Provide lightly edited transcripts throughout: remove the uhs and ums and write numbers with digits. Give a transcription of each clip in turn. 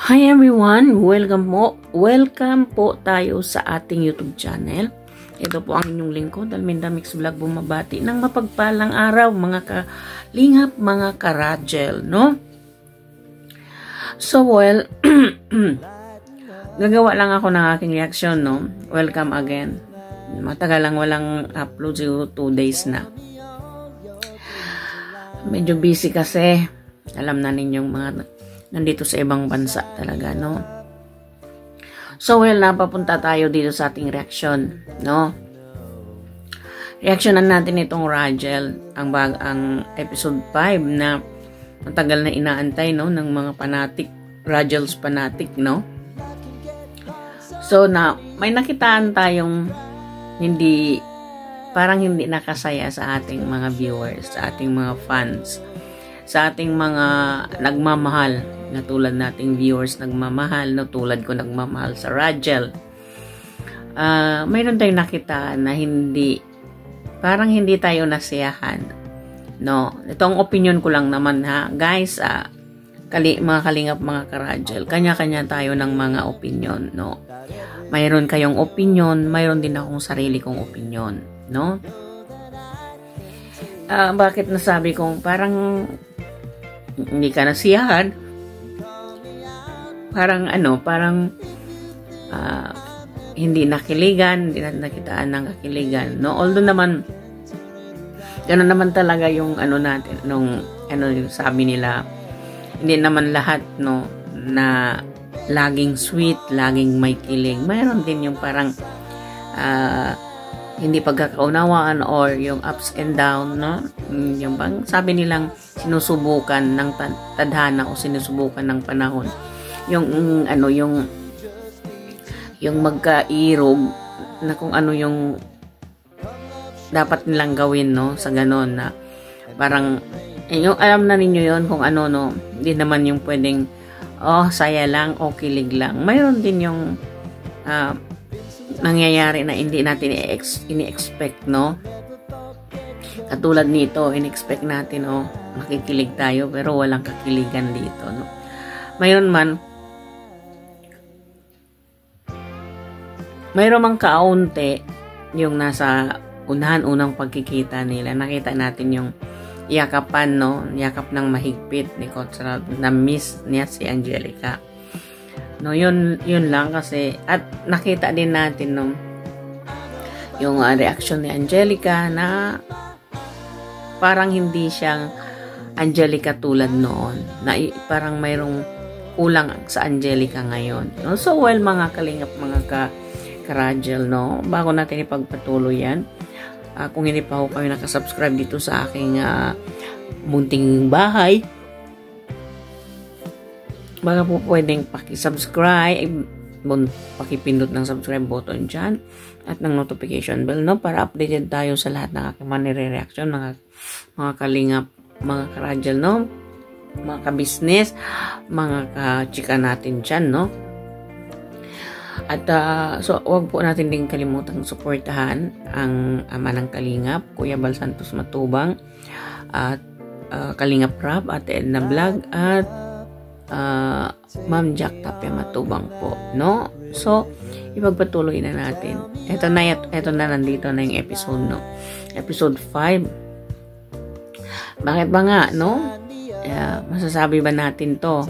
Hi everyone! Welcome po tayo sa ating YouTube channel. Ito po ang inyong lingkod, Alminda Mix Vlog, bumabati ng mapagpalang araw, mga kalingap, mga karajel, no? So, well, gagawa lang ako ng aking reaction, no? Welcome again. Matagal lang walang upload, siguro 2 days na. Medyo busy kasi. Alam na ninyong mga nandito sa ibang bansa talaga, no? So, well, napapunta tayo dito sa ating reaction, no? Reactionan natin itong Rajel, ang episode 5 na matagal na inaantay, no? Ng mga fanatic, Rajel's fanatic, no? So, may nakitaan tayong parang hindi nakasaya sa ating mga viewers, sa ating mga fans, sa ating mga nagmamahal, na tulad nating viewers nagmamahal, no, tulad ko nagmamahal sa Rajel. Mayroon tayong nakita na parang hindi tayo nasiyahan, no. Itong opinion ko lang naman, ha, guys. Mga kalingap, mga karajel, kanya-kanya tayo ng mga opinion, no. Mayroon kayong opinion, mayroon din akong sarili kong opinion, no. Bakit nasabi kong parang hindi ka nasiyahan? Parang hindi nakiligan, hindi nakitaan ng kakiligan, no? Although naman, gano'n naman talaga yung natin, yung sabi nila, hindi naman lahat, no, na laging sweet, laging may kilig. Mayroon din yung parang hindi pagkakaunawaan or yung ups and down, no? Yung bang sabi nilang sinusubukan ng tadhana o sinusubukan ng panahon. Yung magkairog na kung ano yung dapat nilang gawin, no, sa ganon na parang yung alam na ninyo yon kung ano, no. Hindi naman yung pwedeng saya lang o kilig lang. Mayroon din yung nangyayari na hindi natin ini-expect, no. Katulad nito, in-expect natin, makikilig tayo pero walang kakiligan dito, no. Mayroon mang kaunti yung nasa unang pagkikita nila. Nakita natin yung yakapan, no? Yakap ng mahigpit ni Coach Ralph na miss niya si Angelica. No, yun lang kasi. At nakita din natin, no, yung reaction ni Angelica na parang hindi siyang Angelica tulad noon. Na parang mayroong kulang sa Angelica ngayon. No? So, well, mga kalingap, mga karajel, no? Bago natin ipagpatuloy yan, kung hindi pa kayo nakasubscribe dito sa aking munting bahay, baka po pwedeng pakisubscribe, pakipindot ng subscribe button dyan, at ng notification bell, no? Para updated tayo sa lahat ng aking manire-reaction, mga kalingap, mga karajel, no? Mga ka-business, mga ka-chika natin dyan, no? At so, huwag po natin din kalimutang suportahan ang ama ng kalingap, Kuya Bal Santos Matubang, at Kalingap Rap, at Edna Vlog, at Ma'am Jack Tapia Matubang po, no? So, ipagpatuloy na natin. Ito na, nandito na yung episode, no? Episode 5. Bakit ba nga, no? Masasabi ba natin to?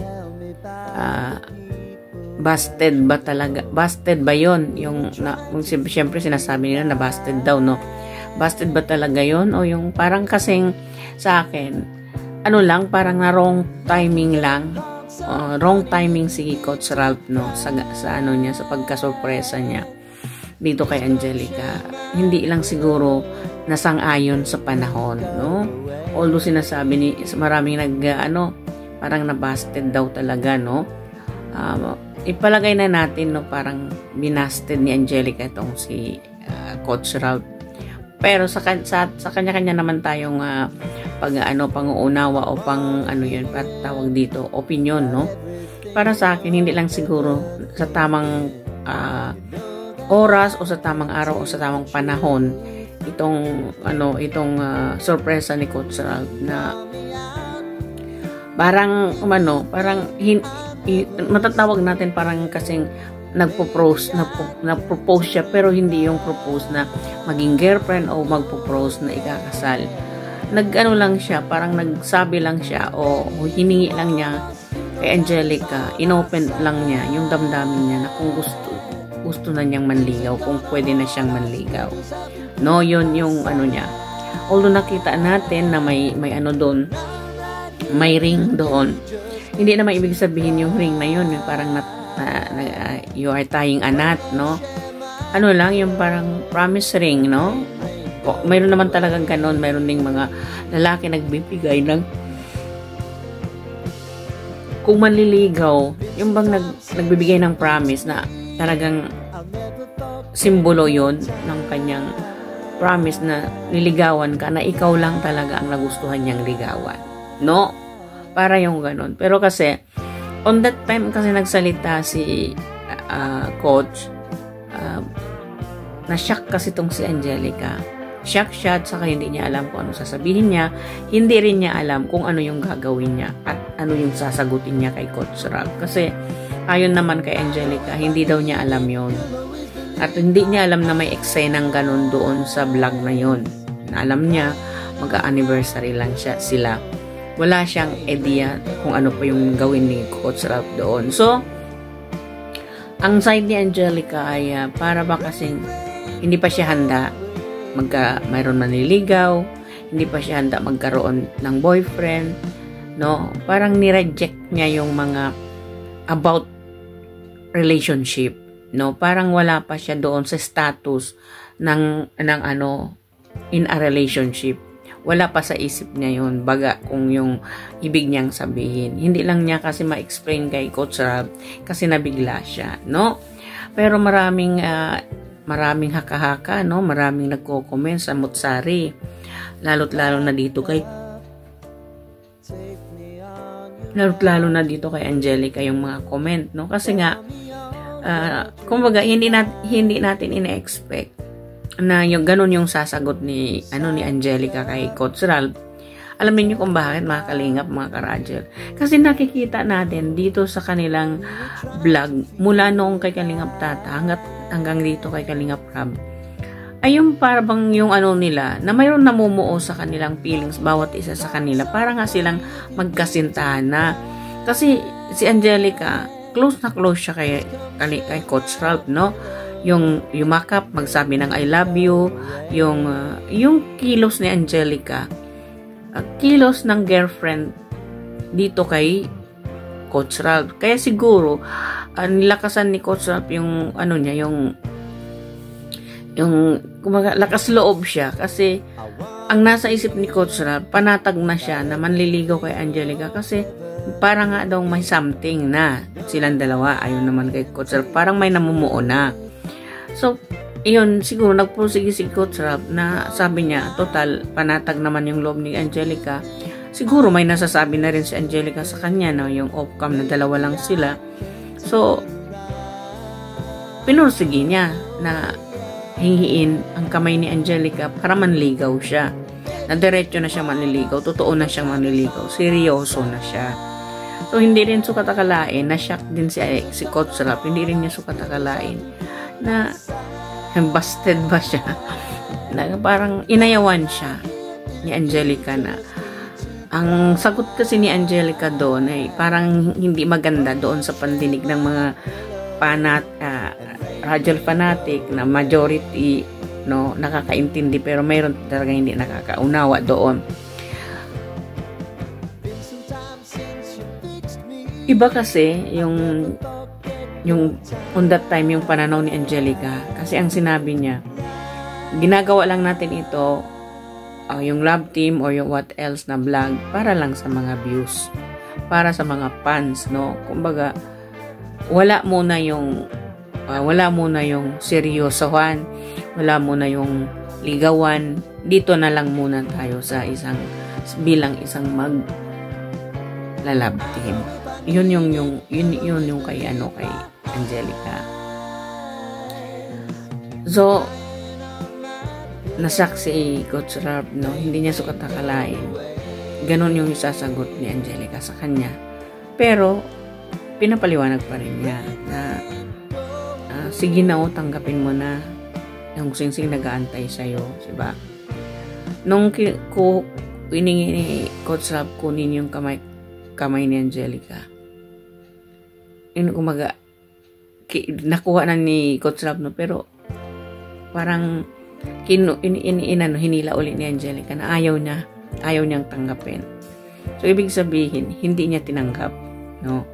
Busted ba talaga? Busted ba yon? Siyempre sinasabi nila na busted daw, no? Busted ba talaga yon? O yung parang kasing sa akin, parang na wrong timing lang. Wrong timing si Coach Ralph, no? Sa niya, sa pagkasurpresa niya dito kay Angelica. Hindi lang siguro nasang-ayon sa panahon, no? Although sinasabi maraming parang na-busted daw talaga, no? Ipalagay na natin, no, parang binasted ni Angelica itong si Coach Ralph. Pero sa kanya-kanya naman tayong pang-uunawa o tawag dito, opinion, no? Para sa akin, hindi lang siguro sa tamang oras o sa tamang araw o sa tamang panahon itong sorpresa ni Coach Ralph na parang matatawag natin parang kasing nagpropose siya, pero hindi yung propose na maging girlfriend o magpropose na ikakasal. Nag-ano lang siya, parang nagsabi lang siya o hiningi lang niya kay Angelica, inopen lang niya yung damdamin niya na kung gusto na niyang manligaw, kung pwede na siyang manligaw. No, yun yung ano niya. Although nakita natin na may ano doon, may ring doon. Hindi naman ibig sabihin yung ring na yun, yung parang you are tying a knot, no? Ano lang, yung parang promise ring, no? Mayroon naman talagang ganon. Mayroon ding mga lalaki nagbibigay ng kung manliligaw, yung bang nagbibigay ng promise na talagang simbolo yon ng kanyang promise na niligawan ka, na ikaw lang talaga ang nagustuhan niyang ligawan. No? Para yung ganon. Pero kasi, on that time kasi nagsalita si coach, na-shock kasi tong si Angelica. Shock siya, saka hindi niya alam kung ano sasabihin niya. Hindi rin niya alam kung ano yung gagawin niya at ano yung sasagutin niya kay Coach Rob. Kasi ayon naman kay Angelica, hindi daw niya alam yon. At hindi niya alam na may eksenang ganun doon sa vlog na yon. Na alam niya, mag-anniversary lang sila. Wala siyang idea kung ano pa yung gawin ni Coach Rob doon. So, ang side ni Angelica ay para ba kasing hindi pa siya handa mayroon manliligaw, hindi pa siya handa magkaroon ng boyfriend, no? Parang ni-reject niya yung mga about relationship, no? Parang wala pa siya doon sa status ng ano, in a relationship. Wala pa sa isip niya yun, baga kung yung ibig niyang sabihin. Hindi lang niya kasi ma-explain kay Coach Rob kasi nabigla siya, no? Pero maraming haka-haka, no? Maraming nagko-comment sa Mutsari. Lalo na dito kay Angelica yung mga comment, no? Kasi nga kumbaga hindi natin ina-expect na yung ganun yung sasagot ni Angelica kay Coach Ralph. Alamin niyo kung bakit, mga kalingap, mga ka-Radger. Kasi nakikita natin dito sa kanilang vlog, mula noong kay Kalingap Tata hanggang dito kay Kalingap Rab, ay yung parang yung ano nila, na mayroon namumuo sa kanilang feelings, bawat isa sa kanila. Para nga silang magkasintahan na. Kasi si Angelica, close na close siya kay Coach Ralph, no? Yung yumakap, magsabi ng I love you, yung kilos ni Angelica, kilos ng girlfriend dito kay Coach Ralph. Kaya siguro nilakasan ni Coach Ralph yung ano niya, yung kumaga, lakas loob siya kasi ang nasa isip ni Coach Ralph, panatag na siya na manliligaw kay Angelica kasi para nga daw may something na silang dalawa. Ayun naman kay Coach Ralph, parang may namumuo na. So iyon, siguro nagprosige si Coach Ralph na sabi niya, total, panatag naman yung loob ni Angelica. Siguro may nasasabi na rin si Angelica sa kanya, no? Yung off-cam na dalawa lang sila. So, pinursige niya na hingiin ang kamay ni Angelica para manligaw siya. Na diretso na siya manliligaw, totoo na siyang manliligaw, seryoso na siya. So, hindi rin sukat akalain, na-shock din si Coach Ralph, hindi rin niya sukat akalain na busted ba siya? Parang inayawan siya ni Angelica na. Ang sagot kasi ni Angelica doon ay parang hindi maganda doon sa pandinig ng mga Radger fanatic na majority, no, nakakaintindi, pero mayroon talaga hindi nakakaunawa doon. Iba kasi yung on that time, yung pananaw ni Angelica. Kasi ang sinabi niya, ginagawa lang natin ito, yung love team or yung what else na vlog, para lang sa mga views. Para sa mga fans, no? Kumbaga, wala muna yung seryosohan, wala muna yung ligawan. Dito na lang muna tayo sa bilang isang mag-love team. Yun yung kay Angelica. So, nasak si Coach Ralph, no? Hindi niya sukat akalain. Ganon yung isasagot ni Angelica sa kanya. Pero, pinapaliwanag pa rin niya na sige na tanggapin mo na yung singsing nag-aantay sa'yo, diba? Nung iningi ni Coach Rob kunin yung kamay ni Angelica, nakuha na ni Coach Rob, no? Pero parang hinila ulit ni Angelica na ayaw niyang tanggapin. So, ibig sabihin, hindi niya tinanggap, no?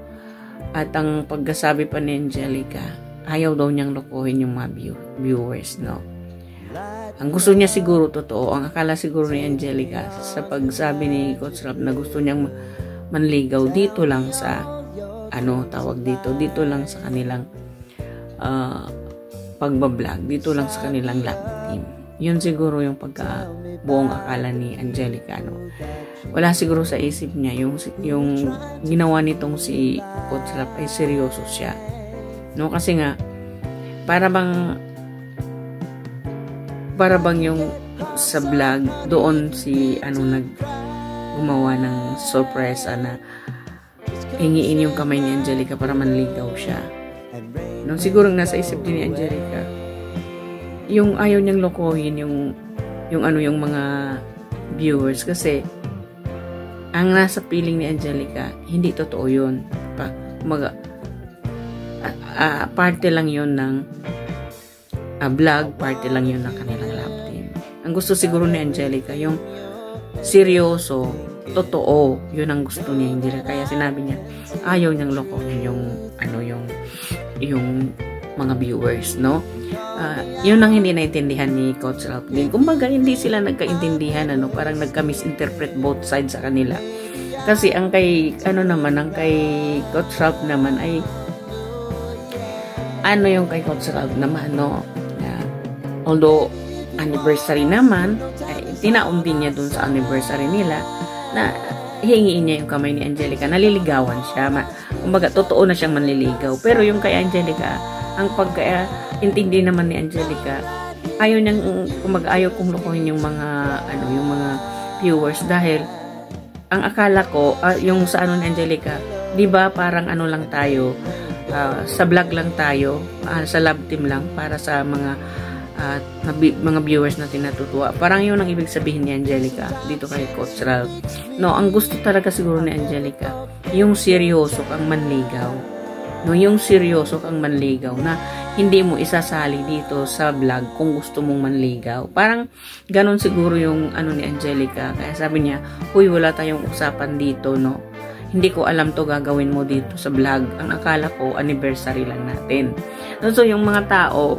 At ang pagkasabi pa ni Angelica, ayaw daw niyang lokohin yung mga viewers, no? Ang gusto niya siguro totoo, ang akala siguro ni Angelica sa pagsabi ni Coach Rob na gusto niyang manligaw dito lang sa dito lang sa kanilang pagbablog, dito lang sa kanilang love team. Yun siguro yung buong akala ni Angelica, no? Wala siguro sa isip niya yung ginawa nitong si Coach Rob ay seryoso siya, no? Kasi nga para bang yung sa vlog doon si gumawa ng sorpresa na hingiin yung kamay ni Angelica para manligaw siya. No, siguro nasa isip din ni Angelica yung ayaw niyang lokohin yung mga viewers, kasi ang nasa feeling ni Angelica hindi totoo yun. Parte lang yun ng vlog, parte lang yun ng kanilang love team. Ang gusto siguro ni Angelica yung seryoso, totoo, yun ang gusto niya. Hindi rin kaya sinabi niya ayaw niyang lokohin yung mga viewers, no? Yun ang hindi naintindihan ni Coach Rob din. Kumbaga hindi sila nagkaintindihan, parang nagka-misinterpret both sides sa kanila. Kasi ang kay Coach Rob naman ay yung kay Coach Rob naman, no? Although anniversary naman, tinaon din niya dun sa anniversary nila na hingiin niya yung kamay ni Angelica, naliligawan siya. Kumbaga, totoo na siyang manliligaw. Pero yung kay Angelica, ang pagka-intindi naman ni Angelica, ayaw kong lokohin yung mga viewers, dahil ang akala ko, yung sa ni Angelica, di ba parang lang tayo, sa vlog lang tayo, sa love team lang, para sa mga viewers natin natutuwa. Parang yun ang ibig sabihin ni Angelica dito kay Coach Rob. No, ang gusto talaga siguro ni Angelica, yung seryoso kang manligaw. No, yung seryoso kang manligaw na hindi mo isasali dito sa vlog kung gusto mong manligaw. Parang ganon siguro yung ni Angelica. Kaya sabi niya, "Uy, wala tayong usapan dito, no? Hindi ko alam to gagawin mo dito sa vlog. Ang akala ko anniversary lang natin." So yung mga tao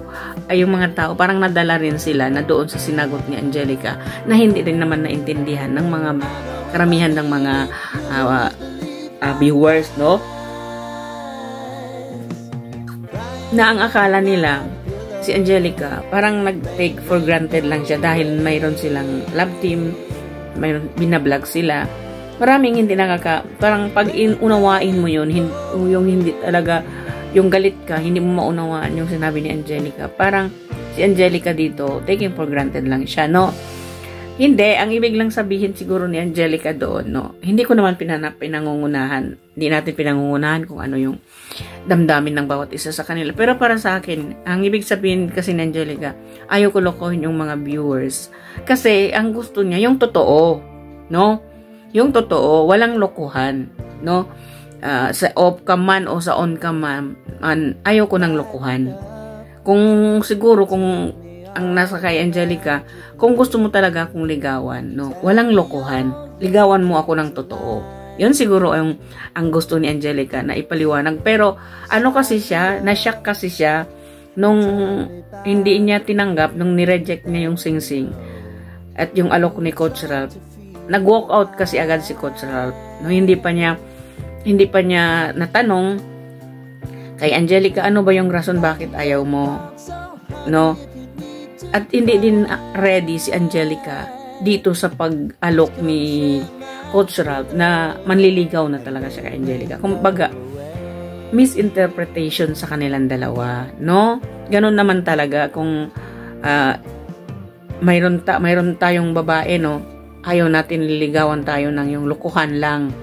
parang nadala rin sila na doon sa sinagot ni Angelica na hindi rin naman naintindihan ng mga karamihan ng mga viewers, no? Na ang akala nila si Angelica parang nag-take for granted lang siya dahil mayroon silang love team, mayroon binablog sila. Maraming hindi parang pag unawain mo yun, yung hindi talaga, yung galit ka, hindi mo maunawaan yung sinabi ni Angelica. Parang si Angelica dito, taking for granted lang siya, no? Hindi, ang ibig lang sabihin siguro ni Angelica doon, no? Hindi ko naman pinangungunahan. Hindi natin pinangungunahan kung ano yung damdamin ng bawat isa sa kanila. Pero para sa akin, ang ibig sabihin kasi ni Angelica, ayaw ko lokohin yung mga viewers. Kasi ang gusto niya, yung totoo, no? Yung totoo, walang lokohan, no? Sa off ka man o sa on ka man, ayaw ko ng lokohan. Kung ang nasa kay Angelica, kung gusto mo talaga akong ligawan, no, walang lokohan. Ligawan mo ako ng totoo. Yun siguro ang gusto ni Angelica na ipaliwanag. Pero kasi siya, na-shock kasi siya nung hindi niya tinanggap, nung ni-reject niya yung singsing at yung alok ni Coach Rob. Nag-walk out kasi agad si Coach Rob. No, hindi pa niya natanong kay Angelica, ano ba yung rason bakit ayaw mo, no? At hindi din ready si Angelica dito sa pag-alok ni Coach Rob na manliligaw na talaga siya kay Angelica. Kumbaga, misinterpretation sa kanilang dalawa, no? Ganun naman talaga kung mayroon tayong babae, no? Ayaw natin liligawan tayo ng yung lukuhan lang.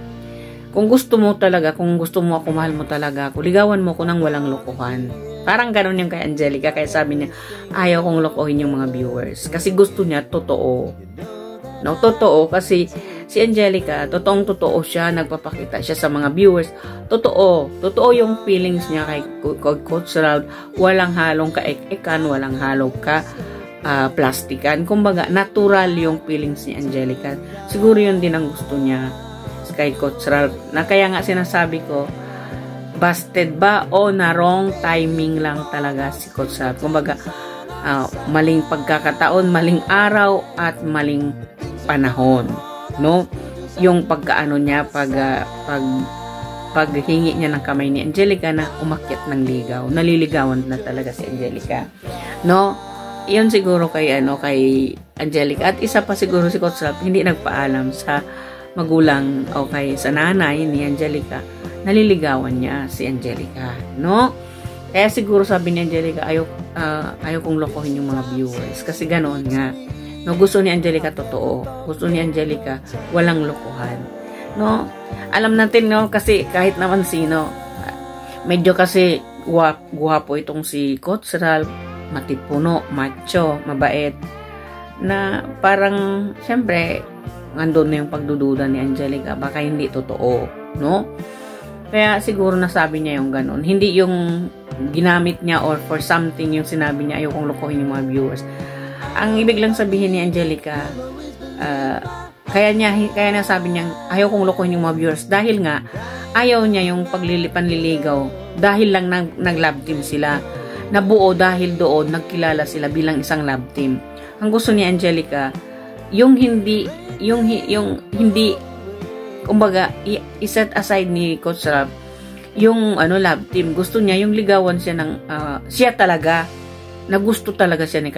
Kung gusto mo talaga, kung gusto mo ako, mahal mo talaga ako, ligawan mo ko nang walang lokohan. Parang ganun yung kay Angelica. Kaya sabi niya, ayaw kong lokohin yung mga viewers. Kasi gusto niya, totoo. No, totoo. Kasi si Angelica, totoong-totoo siya. Nagpapakita siya sa mga viewers. Totoo. Totoo yung feelings niya kay Coach Ralph. Walang halong kaek-ekan, walang halong plastikan. Kumbaga, natural yung feelings ni Angelica. Siguro yun din ang gusto niya kay Coach Ralph. Na kaya nga sinasabi ko, busted ba o na wrong timing lang talaga si Coach Ralph. Kumbaga, maling pagkakataon, maling araw, at maling panahon. No? Yung pagkaano niya, paghingi niya ng kamay ni Angelica na umakyat ng ligaw. Naliligawan na talaga si Angelica. No? Iyon siguro kay Angelica. At isa pa siguro si Coach Ralph, hindi nagpaalam sa magulang o kay sa nanay ni Angelica, naliligawan niya si Angelica, no? Kaya siguro sabi ni Angelica, ayaw kong lokohin yung mga viewers kasi ganoon nga, no? Gusto ni Angelica totoo, gusto ni Angelica walang lokohan, no? Alam natin, no, kasi kahit naman sino, medyo kasi guwapo itong si Coach Ralph, matipuno, macho, mabait, na parang syempre nandun na yung pagdududa ni Angelica, baka hindi totoo, no? Kaya siguro nasabi niya yung ganun. Hindi yung ginamit niya or for something yung sinabi niya, ayaw kong lokohin yung mga viewers. Ang ibig lang sabihin ni Angelica, kaya nasabi niya, ayaw kong lokohin yung mga viewers dahil nga, ayaw niya yung panliligaw dahil lang nag-love team sila. Nabuo dahil doon, nagkilala sila bilang isang love team. Ang gusto ni Angelica, yung hindi kumbaga i-set aside ni Coach Ralph yung love team. Gusto niya yung ligawan siya ng siya talaga, na gusto talaga siya ni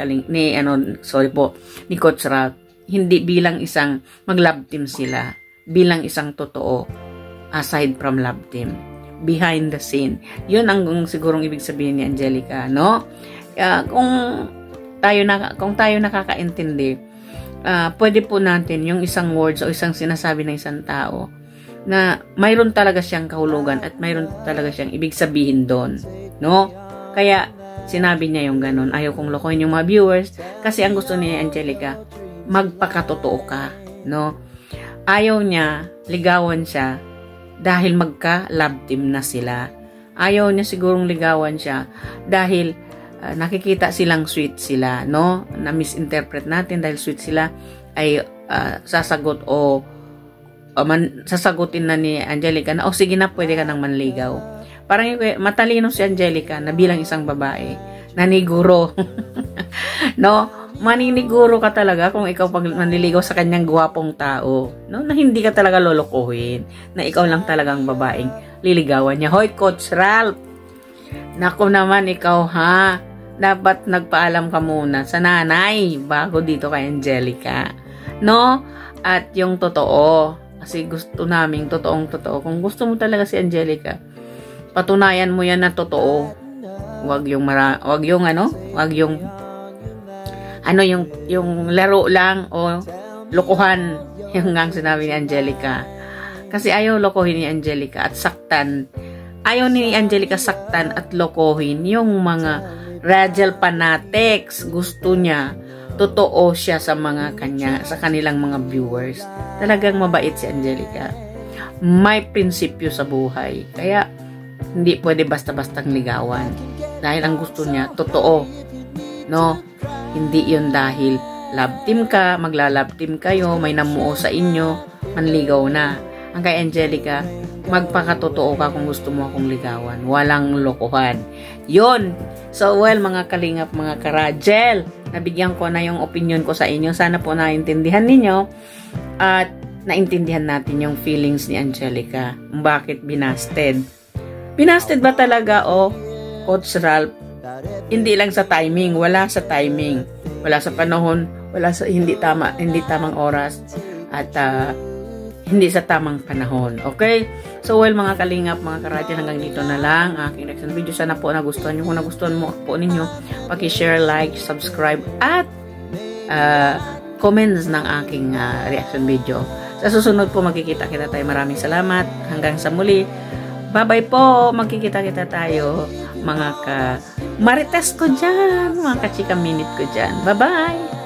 Coach Ralph, hindi bilang isang mag-love team sila, bilang isang totoo aside from love team, behind the scene. Yun ang sigurong ibig sabihin ni Angelica, no? Kung tayo nakakaintindi, pwede po natin yung isang words o isang sinasabi ng isang tao na mayroon talaga siyang kahulugan at mayroon talaga siyang ibig sabihin doon, no? Kaya sinabi niya yung ganun, ayaw kong lokohin yung mga viewers kasi ang gusto ni Angelica, magpakatotoo ka, no? Ayaw niya ligawan siya dahil magka-love team na sila. Ayaw niya sigurong ligawan siya dahil nakikita silang sweet sila, no? Na misinterpret natin dahil sweet sila ay sasagutin na ni Angelica na, sige na, pwede ka nang manligaw. Parang matalino si Angelica na bilang isang babae, naniguro. No? Maniniguro ka talaga kung ikaw pag manliligaw sa kanyang gwapong tao, no? Na hindi ka talaga lolokohin, na ikaw lang talagang babaeng liligawan niya. Hoy, Coach Ralph! Naku naman, ikaw ha! Dapat nagpaalam ka muna sa nanay bago dito kay Angelica, no? At yung totoo, kasi gusto naming totoong-totoo. Kung gusto mo talaga si Angelica, patunayan mo yan na totoo. Wag yung laro lang o lokohan, yung ngang sinabi ni Angelica. Kasi ayaw lokohin ni Angelica at saktan. Ayaw ni Angelica saktan at lokohin yung mga Radial fanatics. Gusto niya totoo siya sa kanilang mga viewers. Talagang mabait si Angelica. May prinsipyo sa buhay. Kaya hindi pwede basta-bastang ligawan. Dahil ang gusto niya totoo. No? Hindi yun dahil love team ka, magla-love team kayo, may namuo sa inyo, manligaw na. Ang kay Angelica, magpakatotoo ka kung gusto mo akong ligawan. Walang lokohan. Yun. So, well, mga kalingap, mga karajel, nabigyan ko na yung opinion ko sa inyo. Sana po naintindihan ninyo at naintindihan natin yung feelings ni Angelica. Bakit binasted? Binasted ba talaga Coach Ralph? Hindi lang sa timing. Wala sa timing. Wala sa panahon. Wala sa hindi tamang oras. At hindi sa tamang panahon. Okay? So, well, mga kalingap, mga karadyan, hanggang dito na lang aking reaction video. Sana po nagustuhan nyo. Kung nagustuhan mo po ninyo, paki-share, like, subscribe, at comments ng aking reaction video. Sa susunod po magkikita-kita tayo. Maraming salamat. Hanggang sa muli. Bye-bye po. Magkikita-kita tayo. Mga ka marites ko dyan. Mga ka-chika minute ko dyan. Bye-bye.